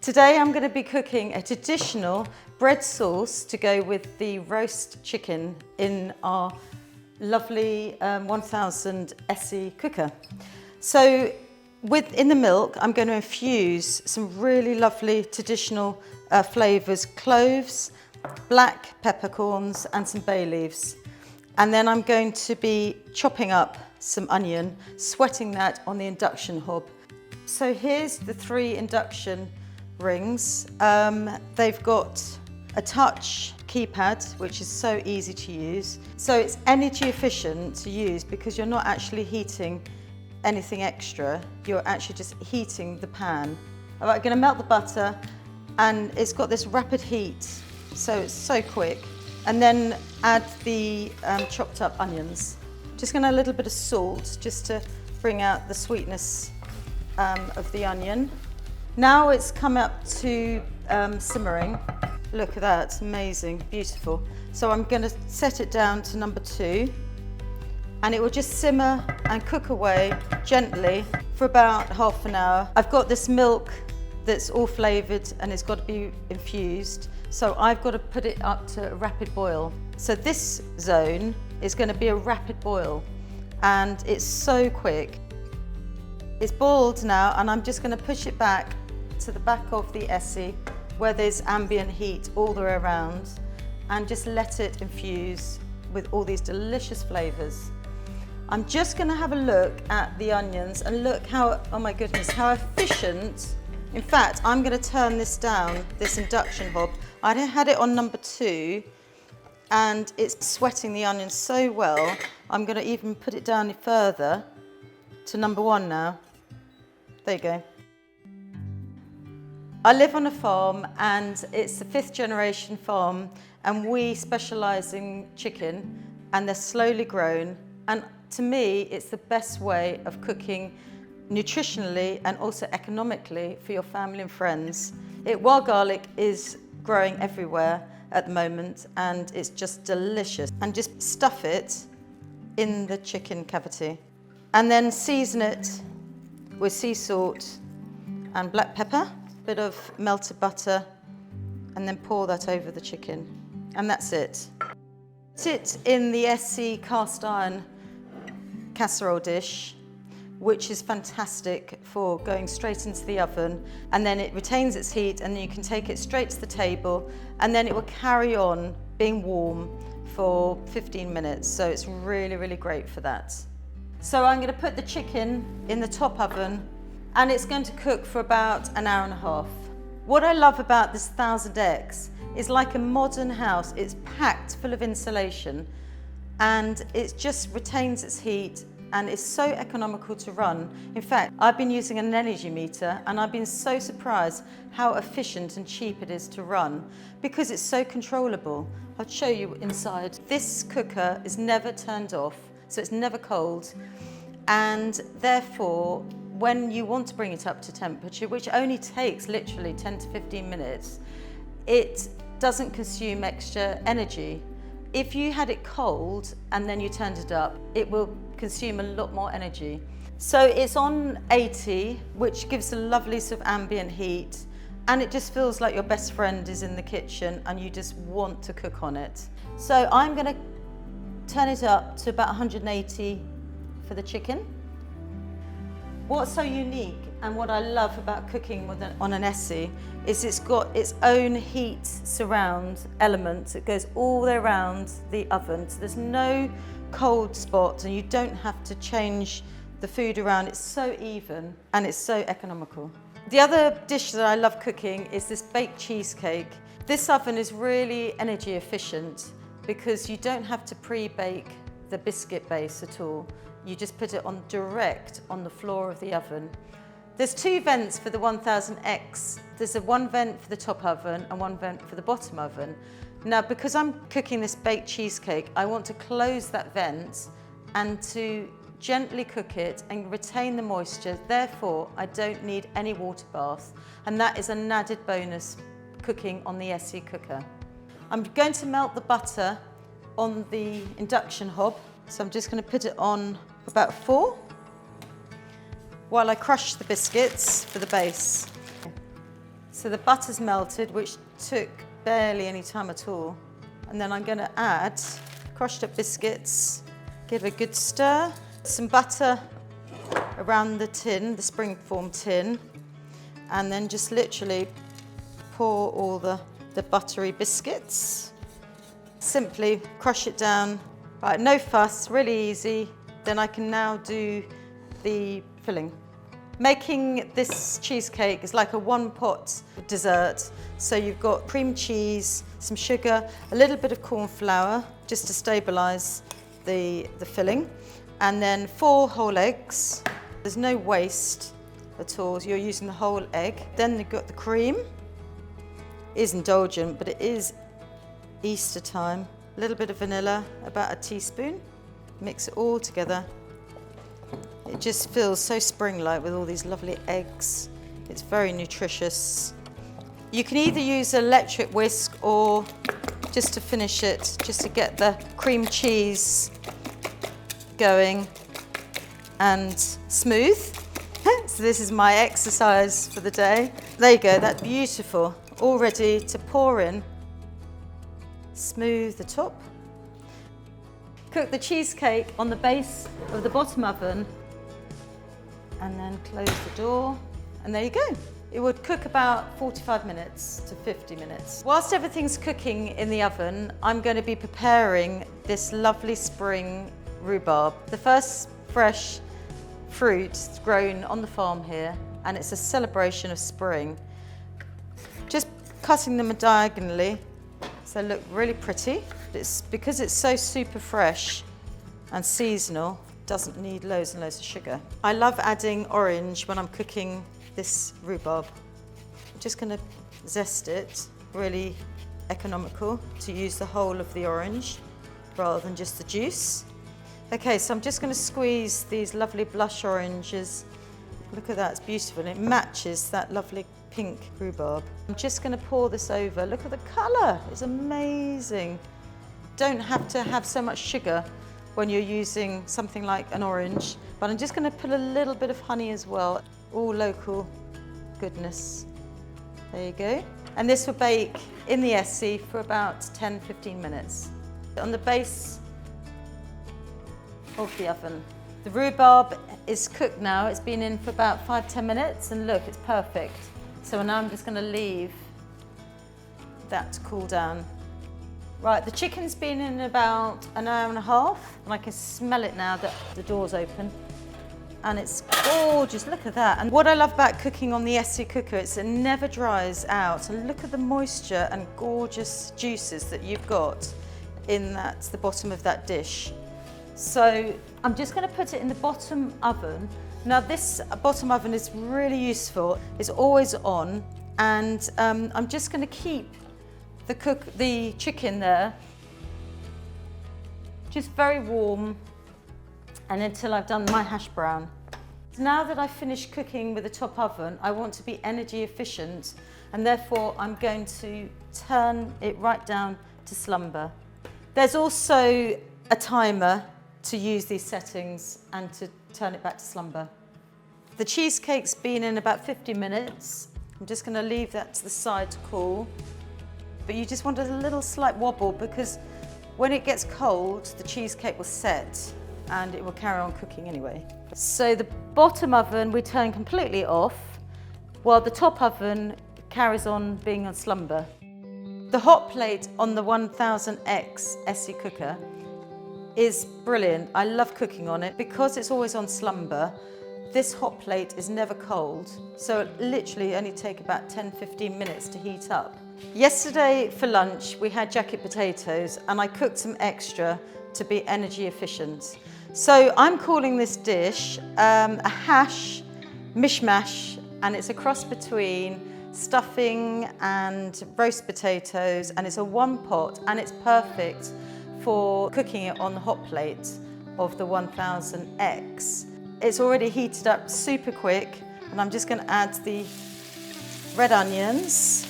Today I'm going to be cooking a traditional bread sauce to go with the roast chicken in our lovely 1000 ESSE cooker. So in the milk I'm going to infuse some really lovely traditional flavours, cloves, black peppercorns and some bay leaves. And then I'm going to be chopping up some onion, sweating that on the induction hob. So here's the 3 induction rings. They've got a touch keypad, which is so easy to use. So it's energy efficient to use because you're not actually heating anything extra. You're actually just heating the pan. All right, I'm going to melt the butter, and it's got this rapid heat, so it's so quick. And then add the chopped up onions. Just going to add a little bit of salt just to bring out the sweetness of the onion. Now it's come up to simmering. Look at that, it's amazing, beautiful. So I'm going to set it down to number 2, and it will just simmer and cook away gently for about half an hour. I've got this milk that's all flavoured and it's got to be infused, so I've got to put it up to a rapid boil. So this zone is going to be a rapid boil, and it's so quick. It's boiled now, and I'm just going to push it back to the back of the ESSE where there's ambient heat all the way around, and just let it infuse with all these delicious flavours. I'm just going to have a look at the onions and look how, oh my goodness, how efficient. In fact, I'm going to turn this down, this induction hob. I had it on number 2 and it's sweating the onions so well. I'm going to even put it down further to number 1 now. There you go. I live on a farm, and it's a 5th generation farm, and we specialise in chicken, and they're slowly grown. And to me, it's the best way of cooking nutritionally and also economically for your family and friends. Wild garlic is growing everywhere at the moment, and it's just delicious. And just stuff it in the chicken cavity, and then season it with sea salt and black pepper, a bit of melted butter, and then pour that over the chicken. And that's it. Put it in the ESSE cast iron casserole dish, which is fantastic for going straight into the oven, and then it retains its heat, and then you can take it straight to the table, and then it will carry on being warm for 15 minutes. So it's really, really great for that. So I'm going to put the chicken in the top oven, and it's going to cook for about an hour and a half. What I love about this 1000X is like a modern house. It's packed full of insulation, and it just retains its heat, and it's so economical to run. In fact, I've been using an energy meter, and I've been so surprised how efficient and cheap it is to run because it's so controllable. I'll show you inside. This cooker is never turned off, so it's never cold, and therefore when you want to bring it up to temperature, which only takes literally 10 to 15 minutes, it doesn't consume extra energy. If you had it cold and then you turned it up, it will consume a lot more energy. So it's on 80, which gives a lovely sort of ambient heat, and it just feels like your best friend is in the kitchen and you just want to cook on it. So I'm going to turn it up to about 180 for the chicken. What's so unique and what I love about cooking on an ESSE is it's got its own heat surround element. It goes all the way around the oven, so there's no cold spots, and you don't have to change the food around. It's so even and it's so economical. The other dish that I love cooking is this baked cheesecake. This oven is really energy efficient because you don't have to pre-bake the biscuit base at all. You just put it on direct on the floor of the oven. There's 2 vents for the 1000X. There's one vent for the top oven and one vent for the bottom oven. Now, because I'm cooking this baked cheesecake, I want to close that vent and to gently cook it and retain the moisture. Therefore, I don't need any water bath, and that is an added bonus cooking on the ESSE cooker. I'm going to melt the butter on the induction hob, so I'm just going to put it on about 4 while I crush the biscuits for the base. So the butter's melted, which took barely any time at all. And then I'm going to add crushed up biscuits, give a good stir, some butter around the tin, the springform tin, and then just literally pour all the buttery biscuits. Simply crush it down. Right, no fuss, really easy. Then I can now do the filling. Making this cheesecake is like a one-pot dessert. So you've got cream cheese, some sugar, a little bit of corn flour, just to stabilise the filling, and then 4 whole eggs. There's no waste at all, you're using the whole egg. Then you've got the cream. It is indulgent, but it is Easter time. A little bit of vanilla, about a teaspoon. Mix it all together. It just feels so spring-like with all these lovely eggs. It's very nutritious. You can either use an electric whisk or just to finish it, just to get the cream cheese going and smooth. So this is my exercise for the day. There you go, that's beautiful. All ready to pour in. Smooth the top. Cook the cheesecake on the base of the bottom oven and then close the door, and there you go. It would cook about 45 minutes to 50 minutes. Whilst everything's cooking in the oven, I'm going to be preparing this lovely spring rhubarb. The first fresh fruit grown on the farm here, and it's a celebration of spring. Just cutting them diagonally, so they look really pretty. It's because it's so super fresh and seasonal, doesn't need loads and loads of sugar. I love adding orange when I'm cooking this rhubarb. I'm just going to zest it, really economical to use the whole of the orange rather than just the juice. Okay, so I'm just going to squeeze these lovely blush oranges. Look at that, it's beautiful. It matches that lovely pink rhubarb. I'm just going to pour this over. Look at the colour, it's amazing. Don't have to have so much sugar when you're using something like an orange, but I'm just going to put a little bit of honey as well. All local goodness. There you go. And this will bake in the ESSE for about 10-15 minutes. On the base of the oven. The rhubarb is cooked now. It's been in for about 5-10 minutes, and look, it's perfect. So now I'm just going to leave that to cool down. Right, the chicken's been in about an hour and a half, and I can smell it now that the door's open. And it's gorgeous, look at that. And what I love about cooking on the ESSE cooker is it never dries out. And look at the moisture and gorgeous juices that you've got in the bottom of that dish. So I'm just going to put it in the bottom oven. Now this bottom oven is really useful. It's always on, and I'm just going to keep the chicken there, just very warm, and until I've done my hash brown. Now that I've finished cooking with the top oven, I want to be energy efficient, and therefore I'm going to turn it right down to slumber. There's also a timer to use these settings and to turn it back to slumber. The cheesecake's been in about 50 minutes. I'm just going to leave that to the side to cool. But you just want a little slight wobble, because when it gets cold, the cheesecake will set and it will carry on cooking anyway. So the bottom oven we turn completely off, while the top oven carries on being on slumber. The hot plate on the 1000X ESSE cooker is brilliant. I love cooking on it. Because it's always on slumber, this hot plate is never cold, so it literally only takes about 10-15 minutes to heat up. Yesterday for lunch we had jacket potatoes, and I cooked some extra to be energy efficient. So I'm calling this dish a hash mishmash, and it's a cross between stuffing and roast potatoes, and it's a one pot, and it's perfect for cooking it on the hot plate of the 1000X. It's already heated up super quick, and I'm just going to add the red onions.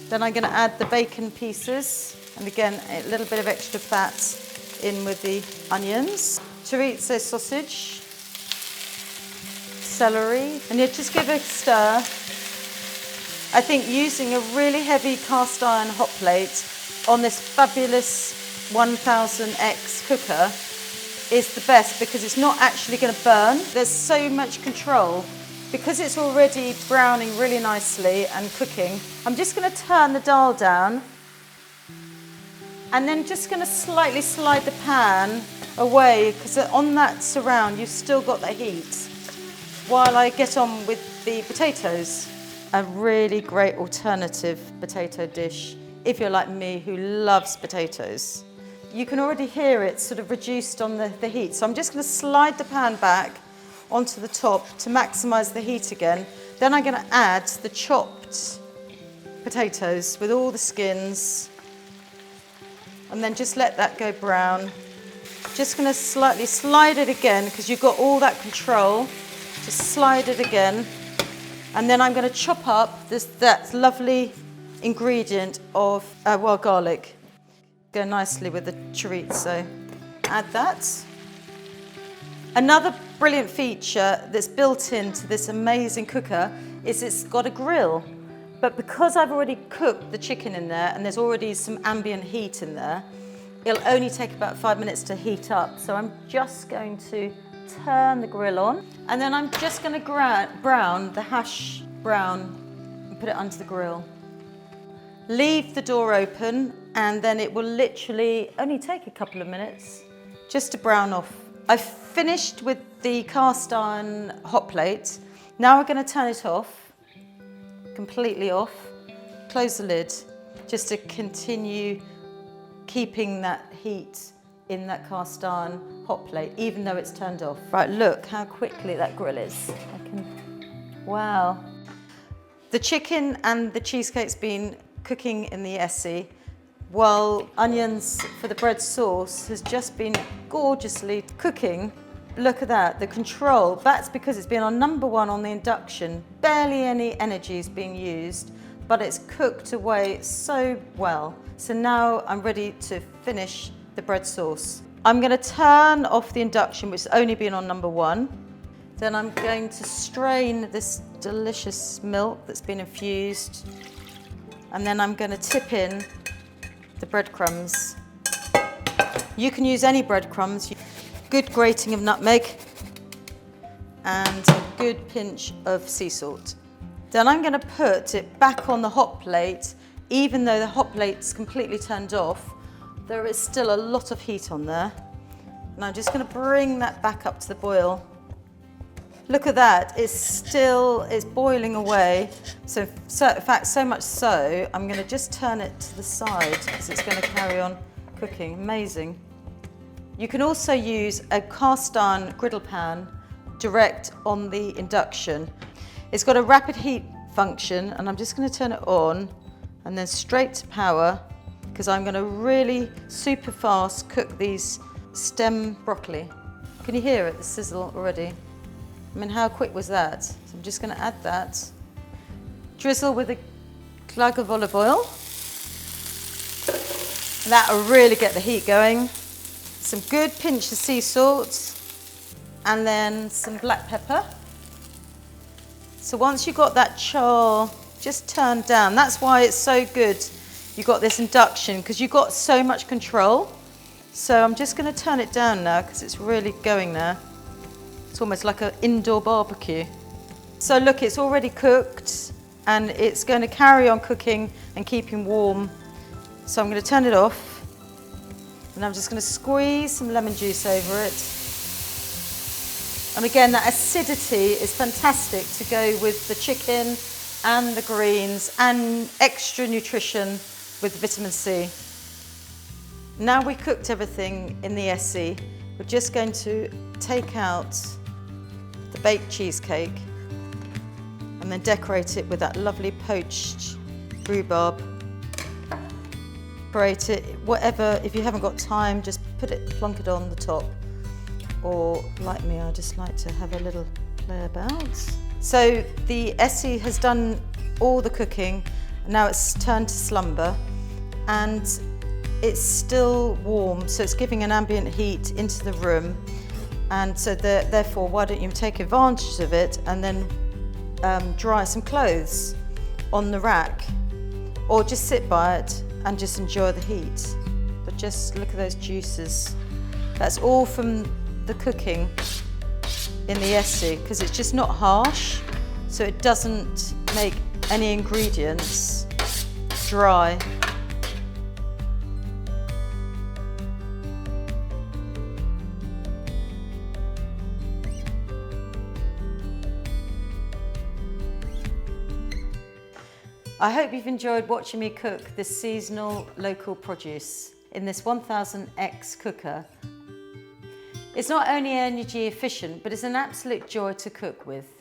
Then I'm going to add the bacon pieces, and again a little bit of extra fat in with the onions. Chorizo sausage, celery, and you just give it a stir. I think using a really heavy cast iron hot plate on this fabulous 1000X cooker is the best because it's not actually going to burn. There's so much control. Because it's already browning really nicely and cooking, I'm just going to turn the dial down and then just going to slightly slide the pan away because on that surround you've still got the heat while I get on with the potatoes. A really great alternative potato dish if you're like me who loves potatoes. You can already hear it sort of reduced on the heat, so I'm just going to slide the pan back onto the top to maximise the heat again. Then I'm going to add the chopped potatoes with all the skins and then just let that go brown. Just going to slightly slide it again because you've got all that control. Just slide it again and then I'm going to chop up that lovely ingredient of wild garlic. Go nicely with the chorizo. Add that. Another brilliant feature that's built into this amazing cooker is it's got a grill. But because I've already cooked the chicken in there and there's already some ambient heat in there, it'll only take about 5 minutes to heat up. So I'm just going to turn the grill on and then I'm just going to brown the hash brown and put it under the grill. Leave the door open and then it will literally only take a couple of minutes just to brown off. I've finished with the cast iron hot plate. Now we're going to turn it off, completely off, close the lid, just to continue keeping that heat in that cast iron hot plate, even though it's turned off. Right, look how quickly that grill is. Wow. The chicken and the cheesecake's been cooking in the ESSE, while onions for the bread sauce has just been gorgeously cooking. Look at that, the control. That's because it's been on #1 on the induction. Barely any energy is being used, but it's cooked away so well. So now I'm ready to finish the bread sauce. I'm going to turn off the induction, which has only been on #1. Then I'm going to strain this delicious milk that's been infused. And then I'm going to tip in the breadcrumbs. You can use any breadcrumbs. Good grating of nutmeg and a good pinch of sea salt. Then I'm going to put it back on the hot plate. Even though the hot plate's completely turned off, there is still a lot of heat on there. And I'm just going to bring that back up to the boil. Look at that, it's boiling away. So in fact, so much so, I'm going to just turn it to the side because it's going to carry on cooking. Amazing. You can also use a cast iron griddle pan direct on the induction. It's got a rapid heat function and I'm just going to turn it on and then straight to power because I'm going to really super fast cook these stem broccoli. Can you hear it, the sizzle already? I mean, how quick was that? So I'm just going to add that. Drizzle with a glug of olive oil. That will really get the heat going. Some good pinch of sea salt. And then some black pepper. So once you've got that char just turned down, that's why it's so good you've got this induction, because you've got so much control. So I'm just going to turn it down now because it's really going there. It's almost like an indoor barbecue. So look, it's already cooked and it's going to carry on cooking and keeping warm. So I'm going to turn it off and I'm just going to squeeze some lemon juice over it. And again, that acidity is fantastic to go with the chicken and the greens and extra nutrition with vitamin C. Now we cooked everything in the ESSE, we're just going to take out the baked cheesecake and then decorate it with that lovely poached rhubarb. Decorate it, whatever, if you haven't got time, just plonk it on the top. Or like me, I just like to have a little play about. So the ESSE has done all the cooking, now it's turned to slumber and it's still warm, so it's giving an ambient heat into the room. And so therefore, why don't you take advantage of it and then dry some clothes on the rack, or just sit by it and just enjoy the heat. But just look at those juices. That's all from the cooking in the ESSE, because it's just not harsh, so it doesn't make any ingredients dry. I hope you've enjoyed watching me cook this seasonal local produce in this 1000X cooker. It's not only energy efficient, but it's an absolute joy to cook with.